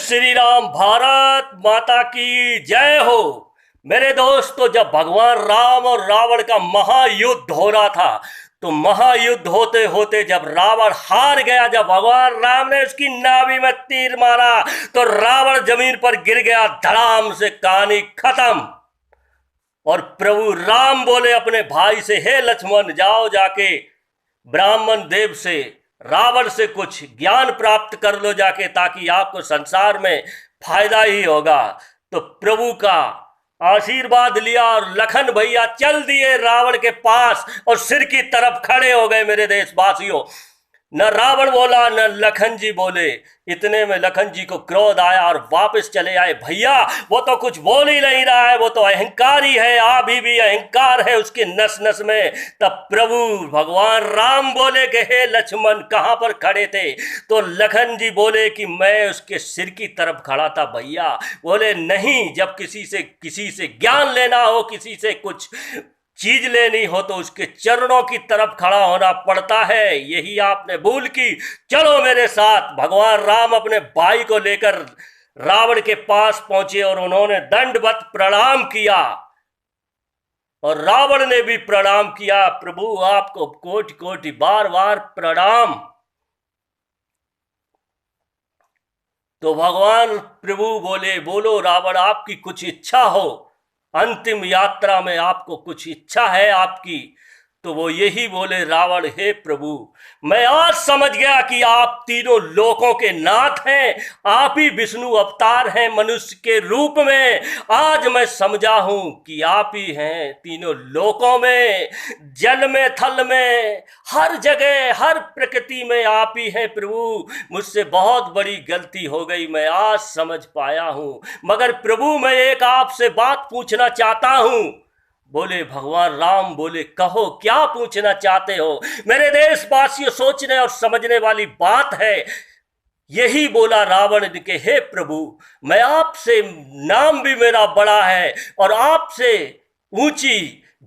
श्री राम। भारत माता की जय हो। मेरे दोस्तों, जब भगवान राम और रावण का महायुद्ध हो रहा था, तो महायुद्ध होते होते जब रावण हार गया, जब भगवान राम ने उसकी नाभि में तीर मारा तो रावण जमीन पर गिर गया। धड़ाम से कहानी खत्म। और प्रभु राम बोले अपने भाई से, हे लक्ष्मण, जाओ जाके ब्राह्मण देव से, रावण से कुछ ज्ञान प्राप्त कर लो जाके, ताकि आपको संसार में फायदा ही होगा। तो प्रभु का आशीर्वाद लिया और लखन भैया चल दिए रावण के पास और सिर की तरफ खड़े हो गए। मेरे देशवासियों, न रावण बोला न लखन जी बोले। इतने में लखन जी को क्रोध आया और वापस चले आए। भैया, वो तो कुछ बोल ही नहीं रहा है, वो तो अहंकारी है, अभी भी अहंकार है उसकी नस नस में। तब प्रभु भगवान राम बोले कि हे लक्ष्मण, कहाँ पर खड़े थे? तो लखन जी बोले कि मैं उसके सिर की तरफ खड़ा था। भैया बोले, नहीं, जब किसी से ज्ञान लेना हो, किसी से कुछ चीज लेनी हो, तो उसके चरणों की तरफ खड़ा होना पड़ता है। यही आपने भूल की। चलो मेरे साथ। भगवान राम अपने भाई को लेकर रावण के पास पहुंचे और उन्होंने दंडवत प्रणाम किया और रावण ने भी प्रणाम किया। प्रभु, आपको कोटि कोटि बार बार प्रणाम। तो भगवान प्रभु बोले, बोलो रावण, आपकी कुछ इच्छा हो, अंतिम यात्रा में आपको कुछ इच्छा है आपकी? तो वो यही बोले, रावण, हे प्रभु, मैं आज समझ गया कि आप तीनों लोकों के नाथ हैं, आप ही विष्णु अवतार हैं मनुष्य के रूप में। आज मैं समझा हूं कि आप ही हैं तीनों लोकों में, जल में, थल में, हर जगह, हर प्रकृति में आप ही हैं। प्रभु, मुझसे बहुत बड़ी गलती हो गई, मैं आज समझ पाया हूं। मगर प्रभु, मैं एक आपसे बात पूछना चाहता हूं। बोले भगवान राम, बोले, कहो, क्या पूछना चाहते हो? मेरे देशवासियों, सोचने और समझने वाली बात है। यही बोला रावण के, हे प्रभु, मैं आपसे, नाम भी मेरा बड़ा है और आपसे ऊंची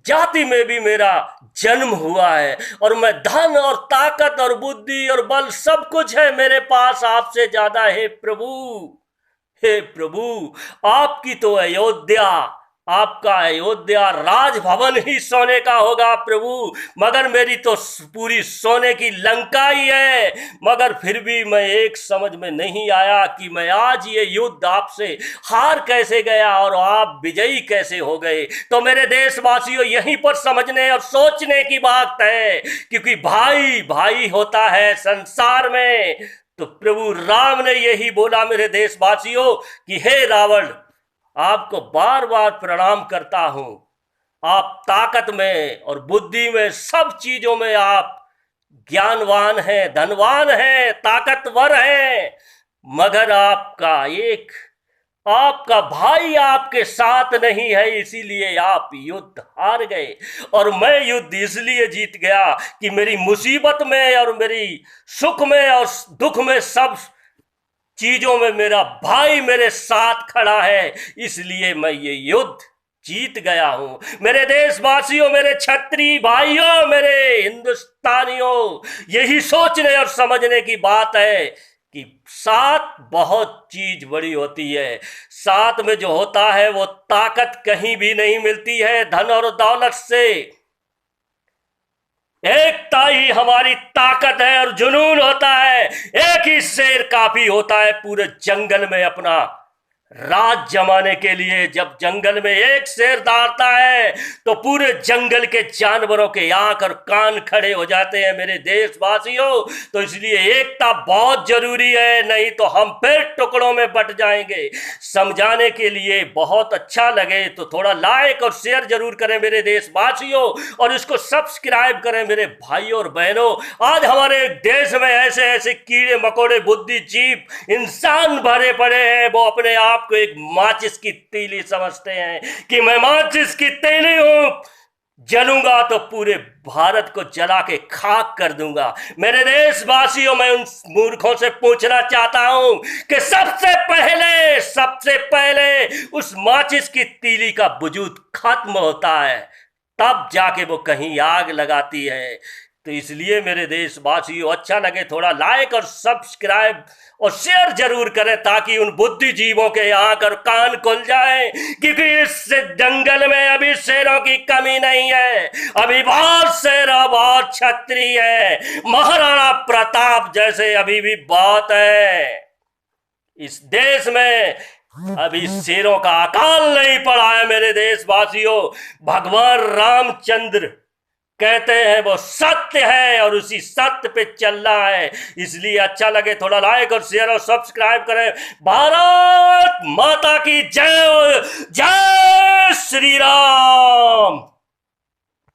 जाति में भी मेरा जन्म हुआ है, और मैं धन और ताकत और बुद्धि और बल सब कुछ है मेरे पास आपसे ज्यादा। हे प्रभु, हे प्रभु, आपकी तो अयोध्या, आपका अयोध्या राजभवन ही सोने का होगा प्रभु, मगर मेरी तो पूरी सोने की लंका ही है। मगर फिर भी मैं एक समझ में नहीं आया कि मैं आज ये युद्ध आपसे हार कैसे गया और आप विजयी कैसे हो गए। तो मेरे देशवासियों, यहीं पर समझने और सोचने की बात है, क्योंकि भाई भाई होता है संसार में। तो प्रभु राम ने यही बोला मेरे देशवासियों कि हे रावण, आपको बार बार प्रणाम करता हूं। आप ताकत में और बुद्धि में, सब चीजों में आप ज्ञानवान हैं, धनवान हैं, ताकतवर हैं, मगर आपका भाई आपके साथ नहीं है, इसीलिए आप युद्ध हार गए। और मैं युद्ध इसलिए जीत गया कि मेरी मुसीबत में और मेरी सुख में और दुख में, सब चीजों में मेरा भाई मेरे साथ खड़ा है, इसलिए मैं ये युद्ध जीत गया हूं। मेरे देशवासियों, मेरे क्षत्रिय भाइयों, मेरे हिंदुस्तानियों, यही सोचने और समझने की बात है कि साथ बहुत चीज बड़ी होती है। साथ में जो होता है वो ताकत कहीं भी नहीं मिलती है धन और दौलत से। एकता ही हमारी ताकत है और जुनून होता है। एक ही शेर काफी होता है पूरे जंगल में अपना राज जमाने के लिए। जब जंगल में एक शेर दौड़ता है तो पूरे जंगल के जानवरों के आंख और कान खड़े हो जाते हैं। मेरे देशवासियों, तो इसलिए एकता बहुत जरूरी है, नहीं तो हम फिर टुकड़ों में बट जाएंगे। समझाने के लिए बहुत अच्छा लगे तो थोड़ा लाइक और शेयर जरूर करें मेरे देशवासियों, और इसको सब्सक्राइब करें मेरे भाइयों और बहनों। आज हमारे देश में ऐसे ऐसे कीड़े मकोड़े, बुद्धिजीव इंसान भरे पड़े हैं, वो अपने आप को एक माचिस की तीली समझते हैं कि मैं माचिस की तीली हूं, जलूंगा तो पूरे भारत को जला के खाक कर दूंगा। मेरे देशवासियों, मैं उन मूर्खों से पूछना चाहता हूं कि सबसे पहले उस माचिस की तीली का वजूद खत्म होता है, तब जाके वो कहीं आग लगाती है। तो इसलिए मेरे देशवासियों, अच्छा लगे थोड़ा लाइक और सब्सक्राइब और शेयर जरूर करें, ताकि उन बुद्धिजीवों के आंख और कान खुल जाए, क्योंकि इस जंगल में अभी शेरों की कमी नहीं है। अभी बहुत शेर, बहुत क्षत्रिय है, महाराणा प्रताप जैसे अभी भी बहुत है। इस देश में अभी शेरों का अकाल नहीं पड़ा है मेरे देशवासियों। भगवान रामचंद्र कहते हैं वो सत्य है और उसी सत्य पे चल रहा है। इसलिए अच्छा लगे थोड़ा लाइक और शेयर और सब्सक्राइब करें। भारत माता की जय, जय श्री राम।